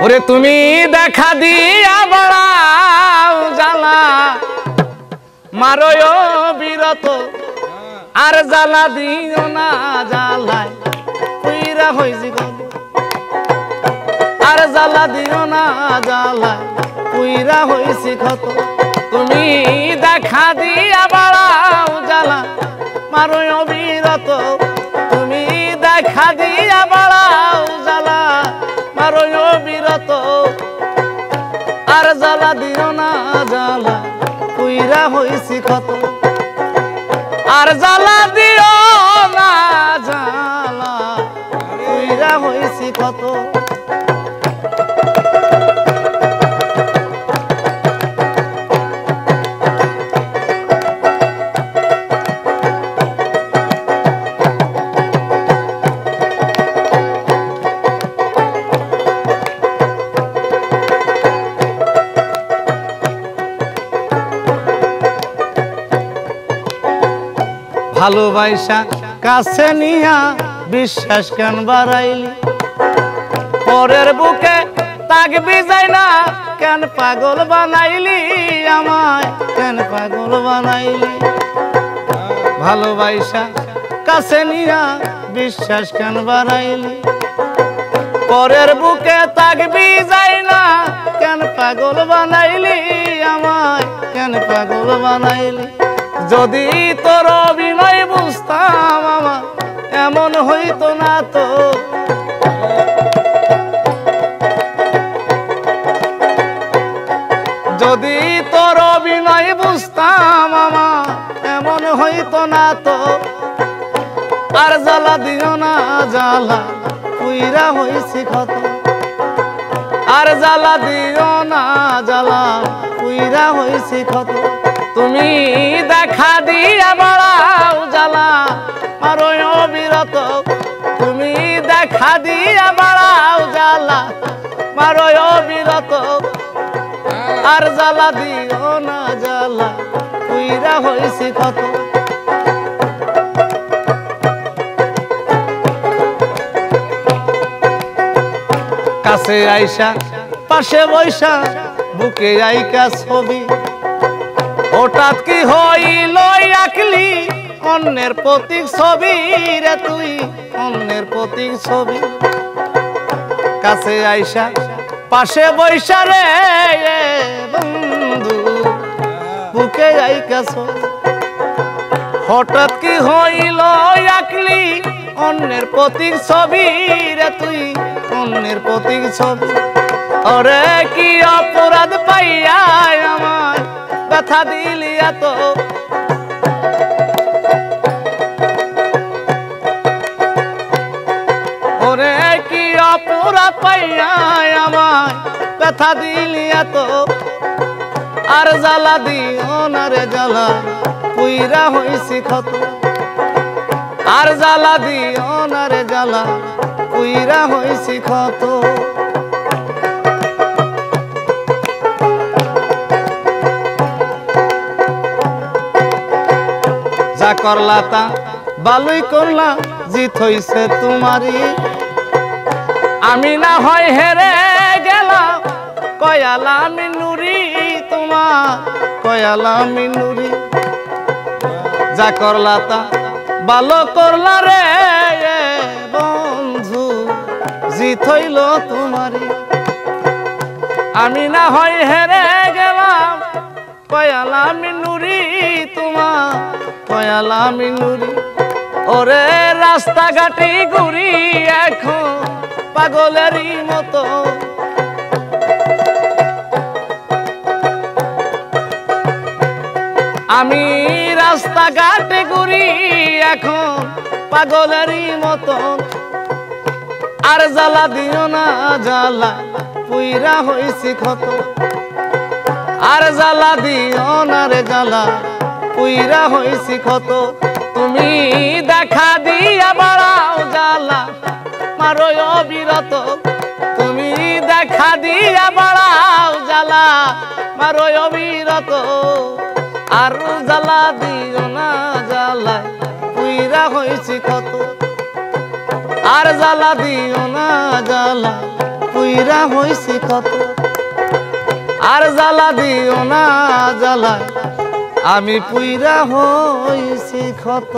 ওরে তুমি দেখা দিয়া বাড়াও জ্বালা মারো বিরত আর জ্বালা দিও না জ্বালায় পুইরা হইছি কত আর জ্বালা দিও না জ্বালায় পুইরা হইছি কত তুমি দেখা দিয়া বাড়াও জ্বালা মারো বিরত তুমি দেখা দিয়া বাড়াও জ্বালা মারো বিরত আর জ্বালা দিও না জ্বালা পুইরা হইছি কত আর জ্বালা দিও না জ্বালা পুইরা হইছি কত ভালোবাসা কাছে নিয়া বিশ্বাস কেন বাড়াইলি পরের বুকে তাকবি যায় না কেন পাগল বানাইলি আমায় কেন পাগল বানাইলি ভালোবাসা কাছে নিয়া বিশ্বাস কেন বাড়াইলি পরের বুকে তাকবি যায় না কেন পাগল বানাইলি আমায় কেন পাগল বানাইলি যদি তোর অভিনয় বুঝতাম আমার এমন হইতো না তো যদি তোর অভিনয় বুঝতাম আমার এমন হইতো না তো আর জ্বালা দিও না জ্বালা পুইরা হইছি কত আর জ্বালা দিও না জ্বালা পুইরা হইছি কত তুমি দেখা দিয়া বাড়াও জ্বালা মারো বিরত তুমি দেখা দিয়া বাড়াও জ্বালা মারো বিরত আর জ্বালা দিও না জ্বালা পুইরা হইছি কত কাছে আইসা পাশে বৈশা বুকে আইকা ছবি হঠাৎ কি হইল আঁকলি অন্যের প্রতীক ছবি রে তুই অন্যের প্রতীক ছবি কাছে আইসা পাশে বৈশা রে বন্ধু বুকে আইকা ছবি হঠাৎ কি হইল আঁকলি অন্যের প্রতীক ছবি রে তুই অন্যের প্রতীক ছবি ওরে কি অপরাধ পাইয়া আমায় ব্যথা দিলি এত ওরে কি অপরাধ পাইয়া আমায় ব্যথা দিলি এত আর জ্বালা দিও না রে জ্বালা পুইরা হইছি কত আর জ্বালা দিও না রে জ্বালা পুইরা হইছি কত যা করলা তা ভালোই করলা জিত হইছে তোমারই আমি না হয় হেরে গেলাম কয়ালা মিনুরি তোমার কয়ালা মিনুরি যা করলা তা ভালো করলা রে বন্ধু জিত হইল তোমারই আমি না হয় হেরে গেলাম কয়ালা মিনুরি তোমার কয়ালা মিনুরি ওরে রাস্তাঘাটি ঘুরি এখন পাগলেরই মতো আমি রাস্তাঘাটে ঘুরি এখন পাগলেরই মতো আর জ্বালা দিও না জ্বালা পুইরা হইছি কত আর জ্বালা দিও না রে জ্বালা পুইরা হইছি কত তুমি দেখা দিয়া বাড়াও জ্বালা মারো বিরত তুমি দেখা দিয়া বাড়াও জ্বালা মারো বিরত আর জ্বালা দিও না জ্বালা পুইরা হইছি কত আর জ্বালা দিও না জ্বালা পুইরা হইছি ক্ষত আর জ্বালা দিও না জ্বালা আমি পুইরা হইছি ক্ষত।